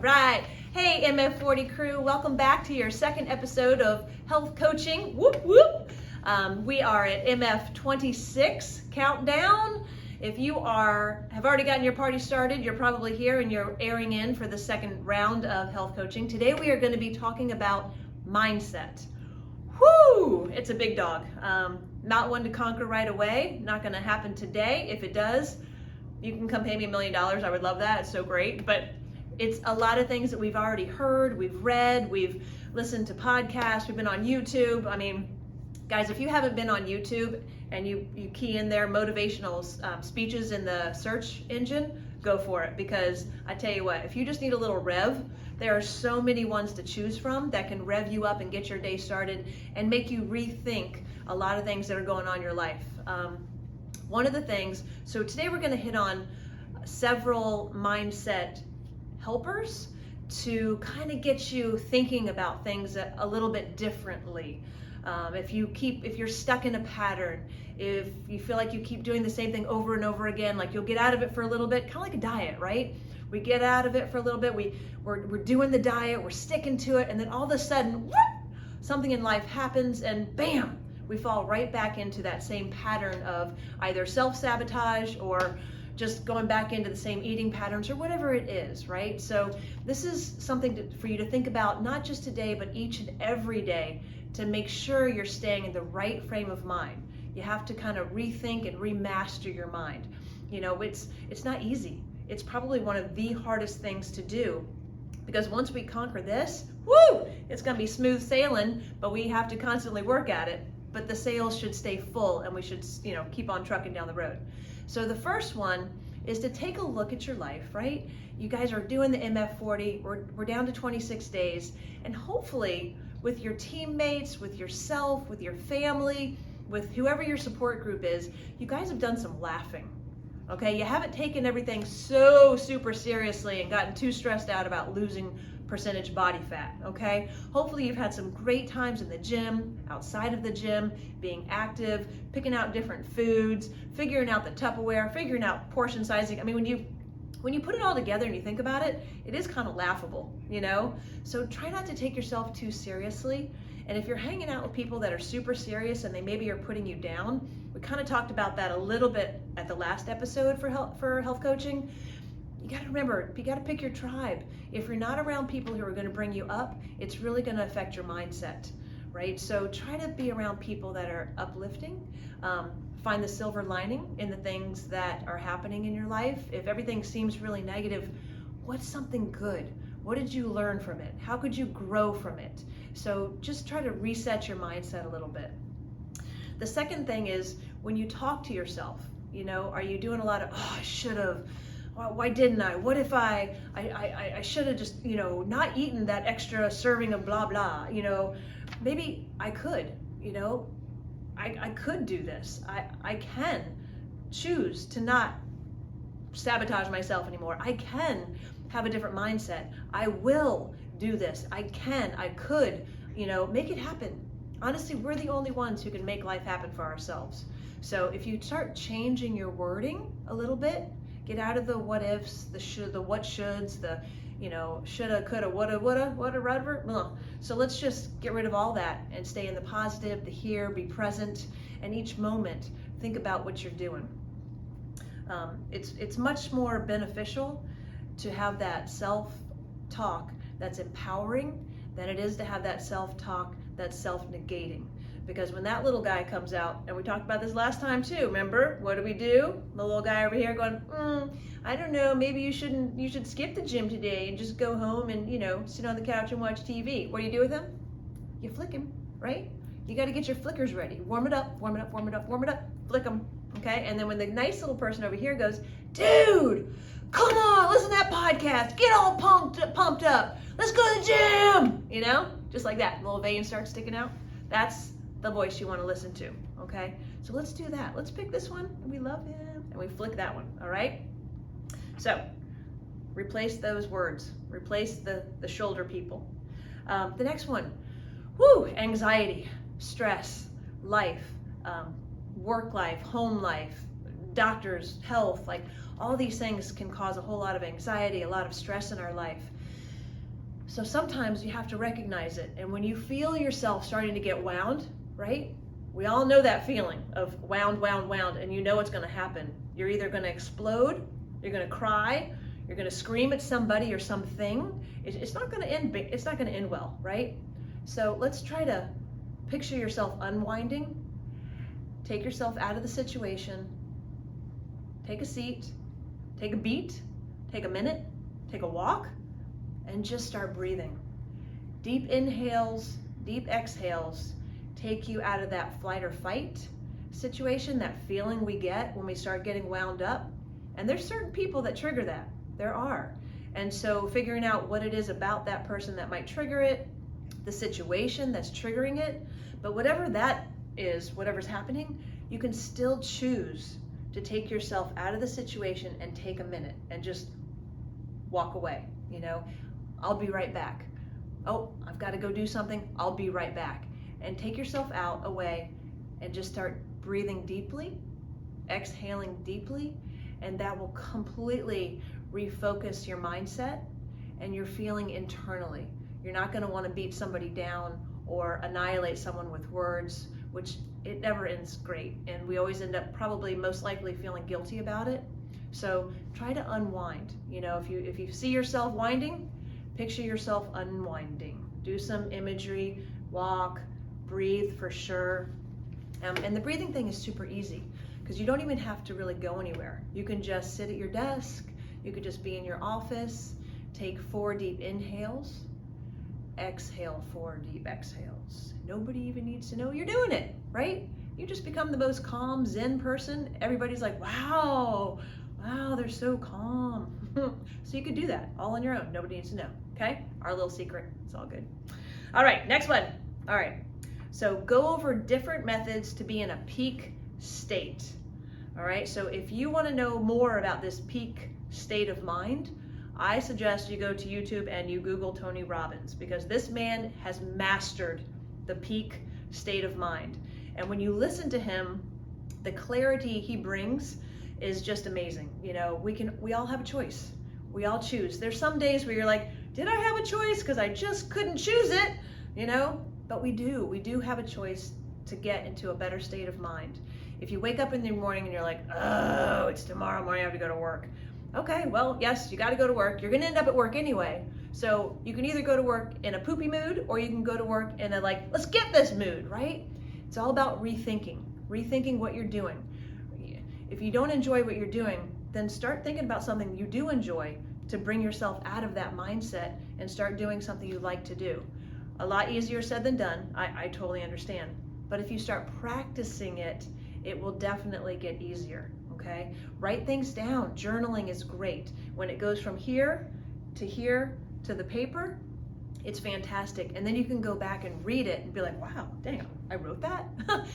right. Hey, MF40 crew, welcome back to your second episode of Health Coaching. Whoop, whoop. We are at MF26 countdown. If you have already gotten your party started, you're probably here and you're airing in for the second round of health coaching. Today we are going to be talking about mindset. Whoo! It's a big dog. Not one to conquer right away. Not going to happen today. If it does, you can come pay me $1 million. I would love that. It's so great. But it's a lot of things that we've already heard, we've read, we've listened to podcasts, we've been on YouTube. I mean, guys, if you haven't been on YouTube and you key in there motivational speeches in the search engine, go for it. Because I tell you what, if you just need a little rev, there are so many ones to choose from that can rev you up and get your day started and make you rethink a lot of things that are going on in your life. One of the things, so today we're going to hit on several mindset helpers to kind of get you thinking about things a little bit differently. If you're stuck in a pattern, if you feel like you keep doing the same thing over and over again, like you'll get out of it for a little bit, kind of like a diet, right? We get out of it for a little bit, we're doing the diet, we're sticking to it, and then all of a sudden, whoop, something in life happens and bam, we fall right back into that same pattern of either self-sabotage or just going back into the same eating patterns or whatever it is, right? So this is something for you to think about, not just today, but each and every day, to make sure you're staying in the right frame of mind. You have to kind of rethink and remaster your mind. You know, it's not easy. It's probably one of the hardest things to do, because once we conquer this, woo, it's gonna be smooth sailing, but we have to constantly work at it. But the sails should stay full and we should, keep on trucking down the road. So the first one is to take a look at your life, right? You guys are doing the MF40, we're down to 26 days, and hopefully with your teammates, with yourself, with your family, with whoever your support group is, you guys have done some laughing, okay? You haven't taken everything so super seriously and gotten too stressed out about losing percentage body fat, okay? Hopefully you've had some great times in the gym, outside of the gym, being active, picking out different foods, figuring out the Tupperware, figuring out portion sizing. I mean, when you put it all together and you think about it, it is kind of laughable, So try not to take yourself too seriously. And if you're hanging out with people that are super serious and they maybe are putting you down, we kind of talked about that a little bit at the last episode for health coaching. You got to remember, you got to pick your tribe. If you're not around people who are going to bring you up, it's really going to affect your mindset, right? So try to be around people that are uplifting. Find the silver lining in the things that are happening in your life. If everything seems really negative, what's something good? What did you learn from it? How could you grow from it? So just try to reset your mindset a little bit. The second thing is when you talk to yourself, are you doing a lot of, I should have, why didn't I? What if I should have just, not eaten that extra serving of blah, blah, maybe I could, I could do this. I can choose to not sabotage myself anymore. I can have a different mindset. I will do this. I could, make it happen. Honestly, we're the only ones who can make life happen for ourselves. So if you start changing your wording a little bit, get out of the what ifs, the what shoulds, the, shoulda, coulda, woulda, whatever. So let's just get rid of all that and stay in the positive, the here, be present, and each moment think about what you're doing. It's much more beneficial to have that self-talk that's empowering than it is to have that self-talk that's self-negating. Because when that little guy comes out, and we talked about this last time too, remember? What do? The little guy over here going, I don't know, maybe you should skip the gym today and just go home and, sit on the couch and watch TV. What do you do with him? You flick him, right? You got to get your flickers ready. Warm it up, flick them, okay? And then when the nice little person over here goes, dude, come on, listen to that podcast, get all pumped up, let's go to the gym, just like that. Little vein starts sticking out. That's the voice you want to listen to, okay? So let's do that. Let's pick this one, and we love him, and we flick that one, all right? So replace those words. Replace the shoulder people. The next one, anxiety, stress, life, work life, home life, doctors, health, like all these things can cause a whole lot of anxiety, a lot of stress in our life. So sometimes you have to recognize it. And when you feel yourself starting to get wound, right? We all know that feeling of wound, wound, wound, and you know what's going to happen. You're either going to explode, you're going to cry, you're going to scream at somebody or something. It's not going to end. It's not going to end well, right? So let's try to picture yourself unwinding. Take yourself out of the situation. Take a seat. Take a beat. Take a minute. Take a walk, and just start breathing. Deep inhales, deep exhales take you out of that flight or fight situation, that feeling we get when we start getting wound up. And there's certain people that trigger that. There are. And so figuring out what it is about that person that might trigger it, the situation that's triggering it, but whatever that is, whatever's happening, you can still choose to take yourself out of the situation and take a minute and just walk away. You know, I'll be right back. Oh, I've got to go do something. I'll be right back. And take yourself out, away, and just start breathing deeply, exhaling deeply, and that will completely refocus your mindset and your feeling internally. You're not going to want to beat somebody down or annihilate someone with words, which it never ends great. And we always end up probably most likely feeling guilty about it. So try to unwind. You know, if you see yourself winding, picture yourself unwinding. Do some imagery, walk, breathe for sure. And the breathing thing is super easy because you don't even have to really go anywhere. You can just sit at your desk. You could just be in your office. Take 4 deep inhales. Exhale 4 deep exhales. Nobody even needs to know you're doing it, right? You just become the most calm Zen person. Everybody's like, wow, they're so calm. So you could do that all on your own. Nobody needs to know, okay? Our little secret, it's all good. All right, next one. All right, so go over different methods to be in a peak state. All right, so if you want to know more about this peak state of mind, I suggest you go to YouTube and you Google Tony Robbins, because this man has mastered the peak state of mind. And when you listen to him, the clarity he brings is just amazing. You know, we all have a choice. We all choose. There's some days where you're like, did I have a choice? Because I just couldn't choose it, you know? But we do have a choice to get into a better state of mind. If you wake up in the morning and you're like, oh, it's tomorrow morning, I have to go to work. Okay, well, yes, you got to go to work. You're going to end up at work anyway. So you can either go to work in a poopy mood or you can go to work in a like, let's get this mood, right? It's all about rethinking what you're doing. If you don't enjoy what you're doing, then start thinking about something you do enjoy to bring yourself out of that mindset and start doing something you like to do. A lot easier said than done. I totally understand. But if you start practicing it, it will definitely get easier. Okay? Write things down. Journaling is great. When it goes from here to the paper, it's fantastic. And then you can go back and read it and be like, wow, dang, I wrote that?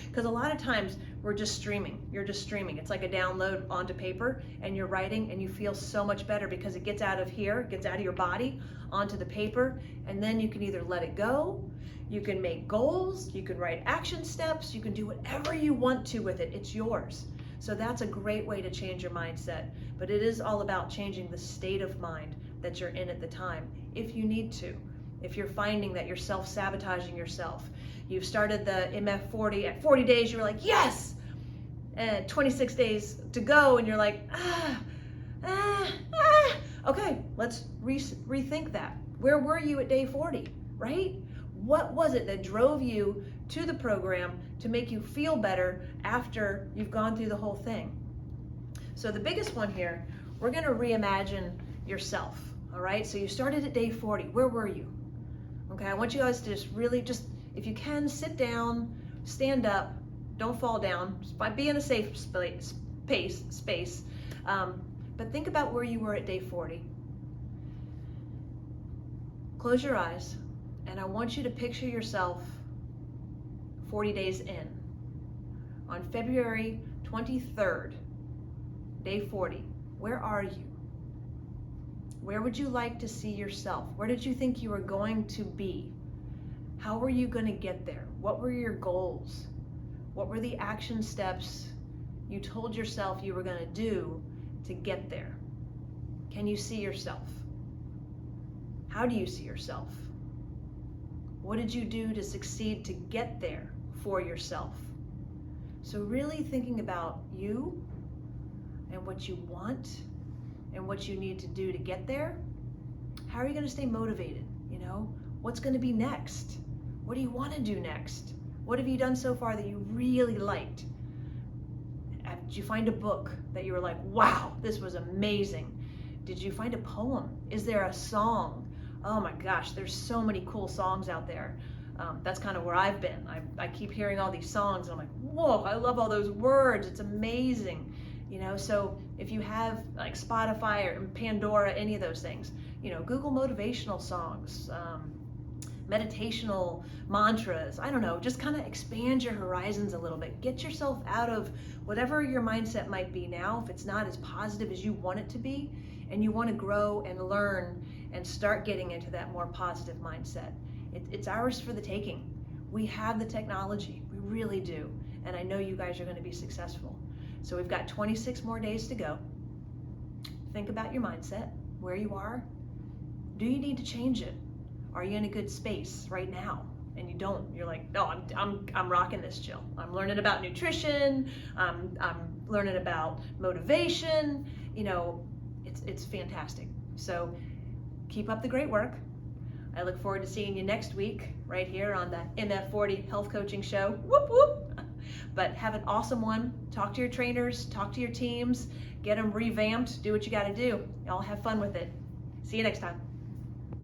Because a lot of times we're just streaming. You're just streaming. It's like a download onto paper and you're writing and you feel so much better because it gets out of here, gets out of your body onto the paper. And then you can either let it go, you can make goals, you can write action steps, you can do whatever you want to with it. It's yours. So that's a great way to change your mindset. But it is all about changing the state of mind that you're in at the time, if you need to. If you're finding that you're self-sabotaging yourself. You've started the MF40 at 40 days, you're like, yes! And 26 days to go, and you're like, Okay, let's rethink that. Where were you at day 40, right? What was it that drove you to the program to make you feel better after you've gone through the whole thing? So the biggest one here, we're gonna reimagine yourself, all right? So you started at day 40, where were you? Okay, I want you guys to just really if you can, sit down, stand up, don't fall down, be in a safe space. But think about where you were at day 40. Close your eyes, and I want you to picture yourself 40 days in. On February 23rd, day 40, where are you? Where would you like to see yourself? Where did you think you were going to be? How were you going to get there? What were your goals? What were the action steps you told yourself you were going to do to get there? Can you see yourself? How do you see yourself? What did you do to succeed to get there for yourself? So really thinking about you and what you want and what you need to do to get there. How are you going to stay motivated? What's going to be next? What do you want to do next? What have you done so far that you really liked? Did you find a book that you were like, wow, this was amazing? Did you find a poem? Is there a song? Oh my gosh, there's so many cool songs out there. That's kind of where I've been. I keep hearing all these songs and I'm like, whoa, I love all those words. It's amazing. So if you have like Spotify or Pandora, any of those things, Google motivational songs, meditational mantras, I don't know, just kind of expand your horizons a little bit. Get yourself out of whatever your mindset might be now, if it's not as positive as you want it to be, and you want to grow and learn and start getting into that more positive mindset. It's ours for the taking. We have the technology, we really do, and I know you guys are going to be successful. So we've got 26 more days to go. Think about your mindset, where you are. Do you need to change it? Are you in a good space right now? And you don't. You're like, no, I'm rocking this, Jill. I'm learning about nutrition. I'm learning about motivation. It's fantastic. So keep up the great work. I look forward to seeing you next week right here on the MF40 Health Coaching Show. Whoop, whoop. But have an awesome one. Talk to your trainers, talk to your teams, get them revamped, do what you got to do. Y'all have fun with it. See you next time.